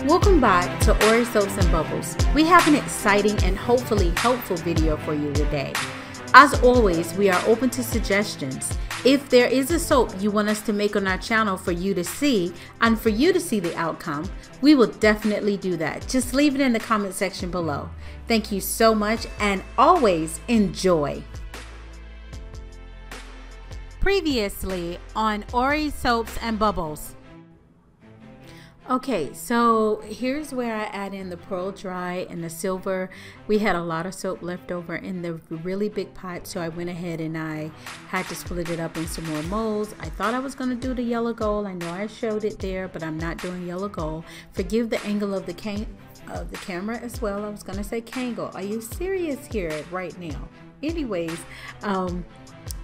Welcome back to Ori Soaps and Bubbles. We have an exciting and hopefully helpful video for you today. As always, we are open to suggestions. If there is a soap you want us to make on our channel for you to see and for you to see the outcome, we will definitely do that. Just leave it in the comment section below. Thank you so much and always enjoy. Previously on Ori Soaps and Bubbles. Okay, so here's where I add in the Pearl Dry and the silver. We had a lot of soap left over in the really big pot, so I went ahead and I had to split it up in some more molds. I thought I was going to do the yellow gold. I know I showed it there, but I'm not doing yellow gold. Forgive the angle of the camera as well. I was going to say Kangle. Are you serious here right now? Anyways,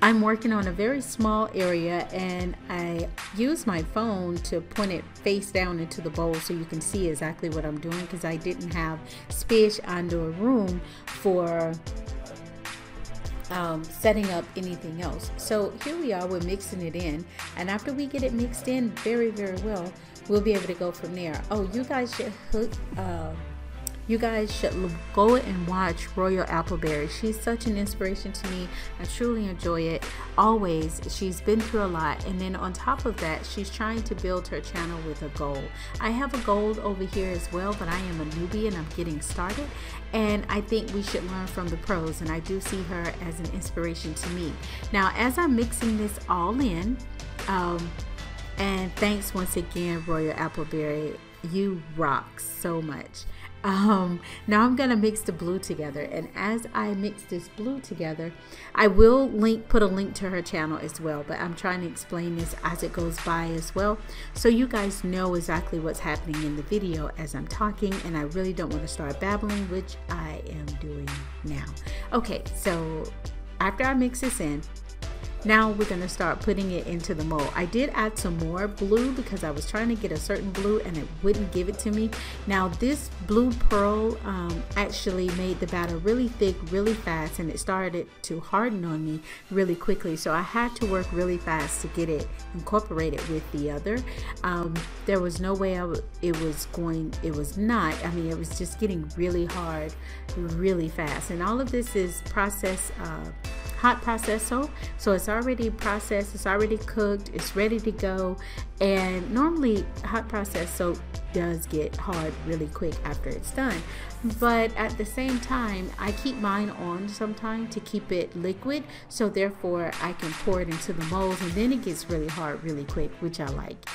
I'm working on a very small area and I use my phone to point it face down into the bowl so you can see exactly what I'm doing, because I didn't have space under a room for setting up anything else. So here we are, we're mixing it in, and after we get it mixed in very well, we'll be able to go from there. Oh, you guys should go and watch Royal Appleberry. She's such an inspiration to me. I truly enjoy it. Always. She's been through a lot, and then on top of that, she's trying to build her channel with a goal. I have a goal over here as well, but I am a newbie and I'm getting started, and I think we should learn from the pros, and I do see her as an inspiration to me. Now, as I'm mixing this all in, and thanks once again, Royal Appleberry, you rock so much. Now I'm gonna mix the blue together, and as I mix this blue together, I will put a link to her channel as well, but I'm trying to explain this as it goes by as well, so you guys know exactly what's happening in the video as I'm talking, and I really don't want to start babbling, which I am doing now. Okay, so after I mix this in, now we're going to start putting it into the mold. I did add some more blue because I was trying to get a certain blue and it wouldn't give it to me. Now this blue pearl actually made the batter really thick really fast, and it started to harden on me really quickly, so I had to work really fast to get it incorporated with the other. There was no way it was just getting really hard really fast, and all of this is hot processed soap, so it's already processed, it's already cooked, it's ready to go. And normally hot processed soap does get hard really quick after it's done, but at the same time I keep mine on sometimes to keep it liquid, so therefore I can pour it into the molds, and then it gets really hard really quick, which I like.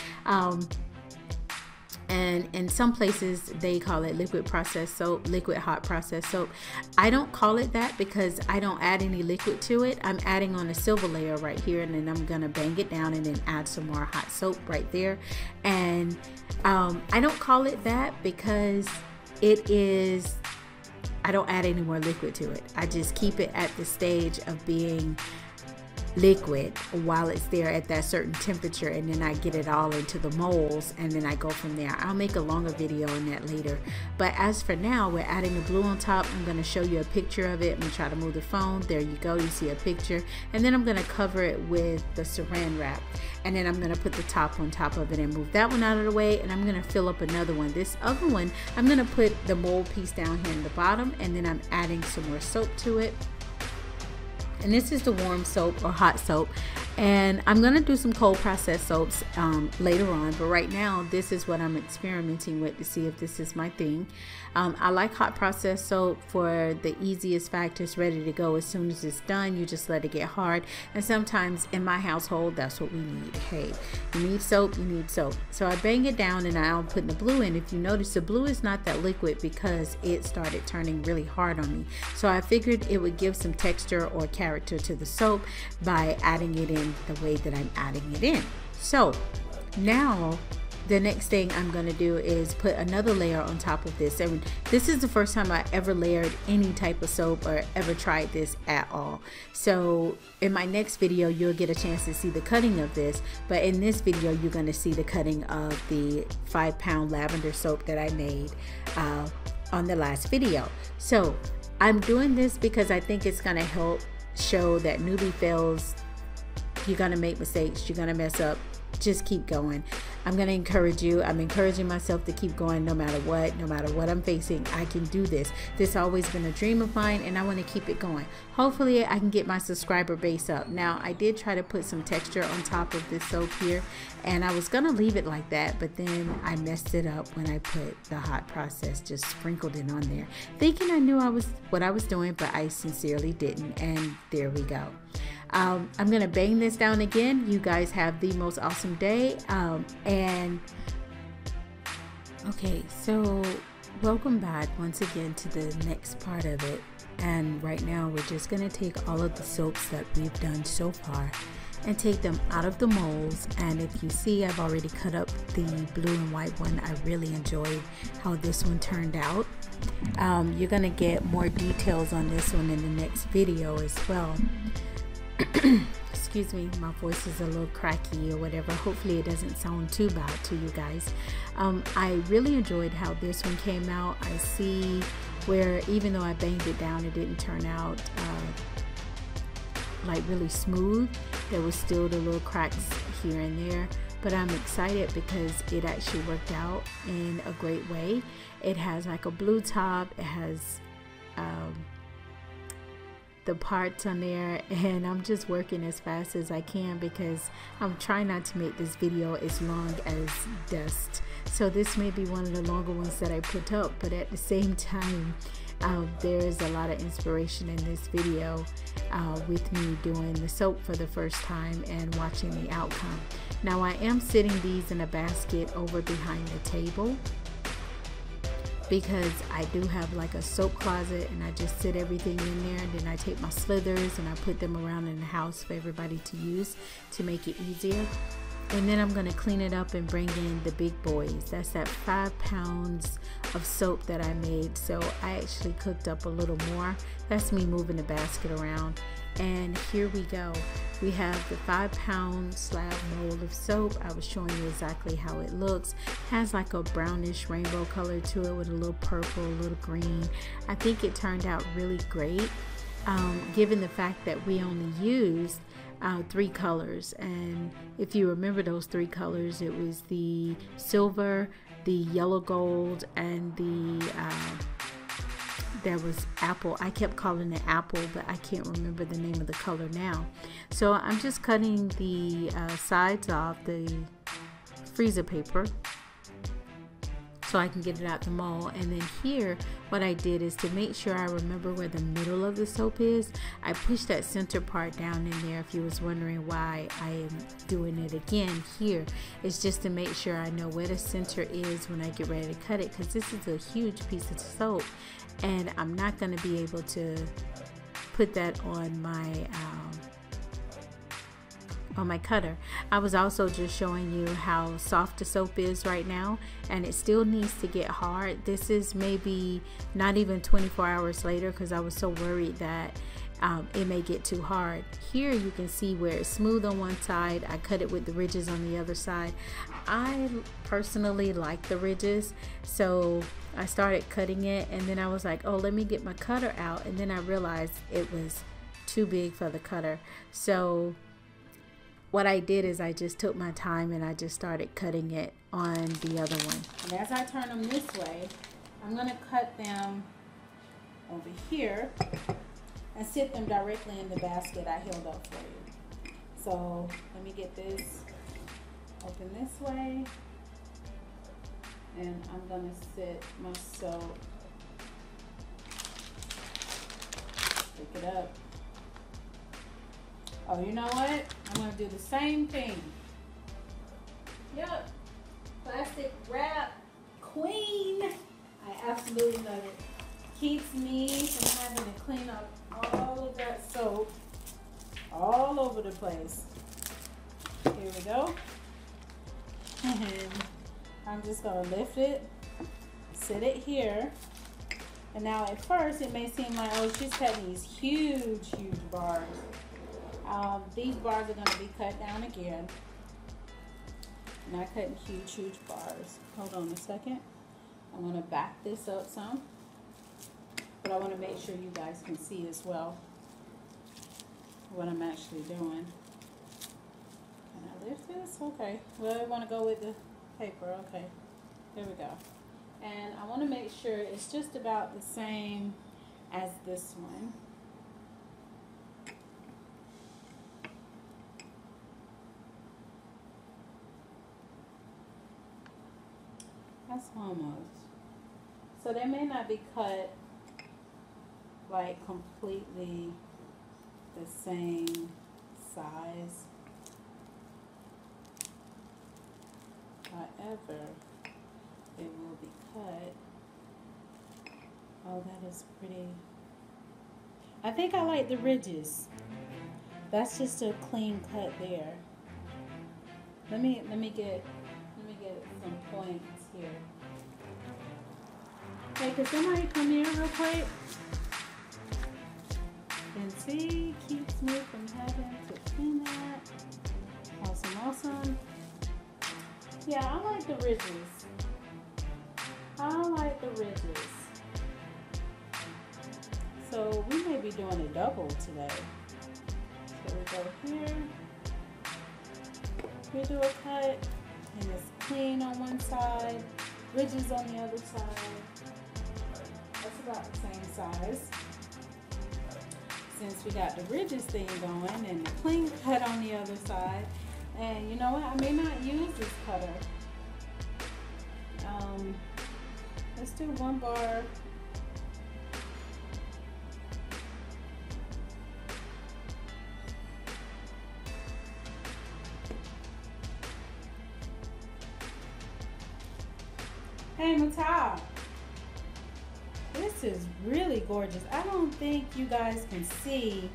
And in some places they call it liquid processed soap, liquid hot processed soap. I don't call it that because I don't add any liquid to it. I'm adding on a silver layer right here, and then I'm gonna bang it down and then add some more hot soap right there. And I don't call it that because I don't add any more liquid to it. I just keep it at the stage of being liquid while it's there at that certain temperature, and then I get it all into the molds, and then I go from there. I'll make a longer video on that later, but as for now, we're adding the blue on top. I'm going to show you a picture of it. I'm going to try to move the phone. There you go, you see a picture, and then I'm going to cover it with the saran wrap, and then I'm going to put the top on top of it and move that one out of the way, and I'm going to fill up another one. This other one, I'm going to put the mold piece down here in the bottom, and then I'm adding some more soap to it. And this is the warm soap or hot soap, and I'm going to do some cold processed soaps later on, but right now this is what I'm experimenting with to see if this is my thing. I like hot processed soap for the easiest factor. It's ready to go as soon as it's done. You just let it get hard, and sometimes in my household that's what we need. Hey, you need soap, you need soap. So I bang it down, and I'm putting the blue in. If you notice, the blue is not that liquid because it started turning really hard on me, so I figured it would give some texture or character to the soap by adding it in the way that I'm adding it in. So now the next thing I'm going to do is put another layer on top of this. And this is the first time I ever layered any type of soap or ever tried this at all. So in my next video you'll get a chance to see the cutting of this, but in this video you're going to see the cutting of the 5-pound lavender soap that I made on the last video. So I'm doing this because I think it's going to help show that newbie fails. You're gonna make mistakes, you're gonna mess up, just keep going. I'm going to encourage you. I'm encouraging myself to keep going no matter what I'm facing. I can do this. This has always been a dream of mine, and I want to keep it going. Hopefully I can get my subscriber base up. Now, I did try to put some texture on top of this soap here, and I was going to leave it like that, but then I messed it up when I put the hot process, just sprinkled it on there, thinking I knew what I was doing, but I sincerely didn't, and there we go. I'm going to bang this down again. You guys have the most awesome day. And okay, so welcome back once again to the next part of it. And right now we're just going to take all of the soaps that we've done so far and take them out of the molds. And if you see, I've already cut up the blue and white one. I really enjoyed how this one turned out. You're going to get more details on this one in the next video as well. Excuse me, my voice is a little cracky or whatever. Hopefully it doesn't sound too bad to you guys. I really enjoyed how this one came out. I see where even though I banged it down, it didn't turn out like really smooth. There was still the little cracks here and there, but I'm excited because it actually worked out in a great way. It has like a blue top. It has the parts on there, and I'm just working as fast as I can because I'm trying not to make this video as long as dust. So this may be one of the longer ones that I put up, but at the same time there is a lot of inspiration in this video with me doing the soap for the first time and watching the outcome. Now I am sitting these in a basket over behind the table because I do have like a soap closet, and I just sit everything in there, and then I take my slithers and I put them around in the house for everybody to use to make it easier. And then I'm going to clean it up and bring in the big boys. That's that 5 pounds of soap that I made. So I actually cooked up a little more. That's me moving the basket around. And here we go. We have the 5-pound slab mold of soap. I was showing you exactly how it looks. It has like a brownish rainbow color to it with a little purple, a little green. I think it turned out really great, given the fact that we only used 3 colors. And if you remember those 3 colors, it was the silver, the yellow gold, and the there was apple. I kept calling it apple, but I can't remember the name of the color now. So I'm just cutting the sides off the freezer paper so I can get it out the mold. And then here, what I did is to make sure I remember where the middle of the soap is, I pushed that center part down in there. If you was wondering why I am doing it again here, it's just to make sure I know where the center is when I get ready to cut it, because this is a huge piece of soap and I'm not going to be able to put that on my cutter. I was also just showing you how soft the soap is right now, and it still needs to get hard. This is maybe not even 24 hours later because I was so worried that it may get too hard. Here you can see where it's smooth on one side. I cut it with the ridges on the other side. I personally like the ridges, so I started cutting it, and then I was like, oh, let me get my cutter out, and then I realized it was too big for the cutter. So what I did is I just took my time and I just started cutting it on the other one. And as I turn them this way, I'm going to cut them over here and sit them directly in the basket I held up for you. So let me get this open this way, and I'm going to sit my soap, pick it up. Oh, you know what? I'm going to do the same thing. Yep. Plastic wrap queen. I absolutely love it. Keeps me from having to clean up all of that soap all over the place. Here we go. And I'm just going to lift it, sit it here. And now at first it may seem like, oh, she's cutting these huge bars. These bars are going to be cut down again. Not cutting huge bars. Hold on a second. I'm going to back this up some, but I want to make sure you guys can see as well what I'm actually doing. Can I lift this? Okay. Well, I want to go with the paper. Okay. There we go. And I want to make sure it's just about the same as this one. That's almost. So they may not be cut like completely the same size. However, it will be cut. Oh, that is pretty. I think I like the ridges. That's just a clean cut there. Let me get some points here. Hey, could somebody come here real quick? And see, keeps me from having to clean that. Awesome, awesome. Yeah, I like the ridges. I like the ridges. So we may be doing a double today. So we go here. We do a cut, and it's clean on one side, ridges on the other side. That's about the same size. Since we got the ridges thing going and the clean cut on the other side. And you know what? I may not use this cutter. Let's do one bar. Hey, Mata. This is really gorgeous. I don't think you guys can see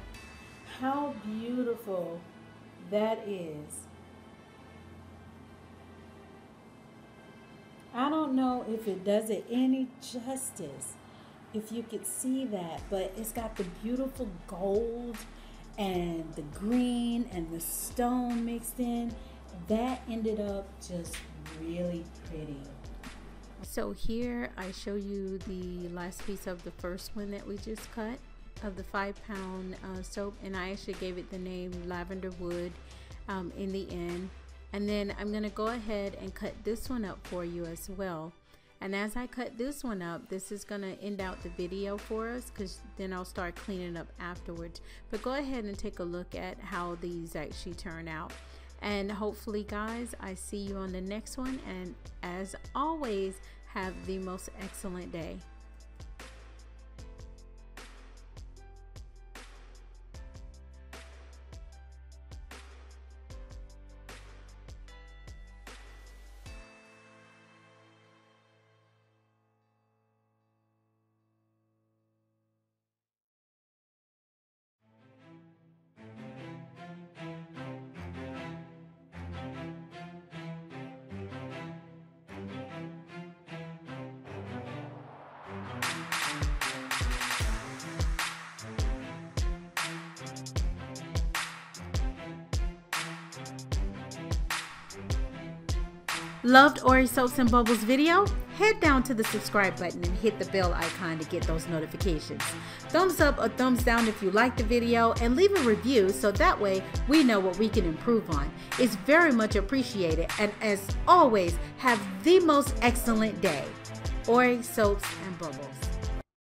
how beautiful that is. I don't know if it does it any justice, if you could see that, but it's got the beautiful gold and the green and the stone mixed in. That ended up just really pretty. So here I show you the last piece of the first one that we just cut of the 5-pound soap, and I actually gave it the name Lavender Wood in the end. And then I'm going to go ahead and cut this one up for you as well. And as I cut this one up, this is going to end out the video for us, because then I'll start cleaning up afterwards. But go ahead and take a look at how these actually turn out. And hopefully, guys, I see you on the next one. And as always, have the most excellent day. Loved Ori Soaps and Bubbles video? Head down to the subscribe button and hit the bell icon to get those notifications. Thumbs up or thumbs down if you like the video, and leave a review so that way we know what we can improve on. It's very much appreciated, and as always, have the most excellent day. Ori Soaps and Bubbles.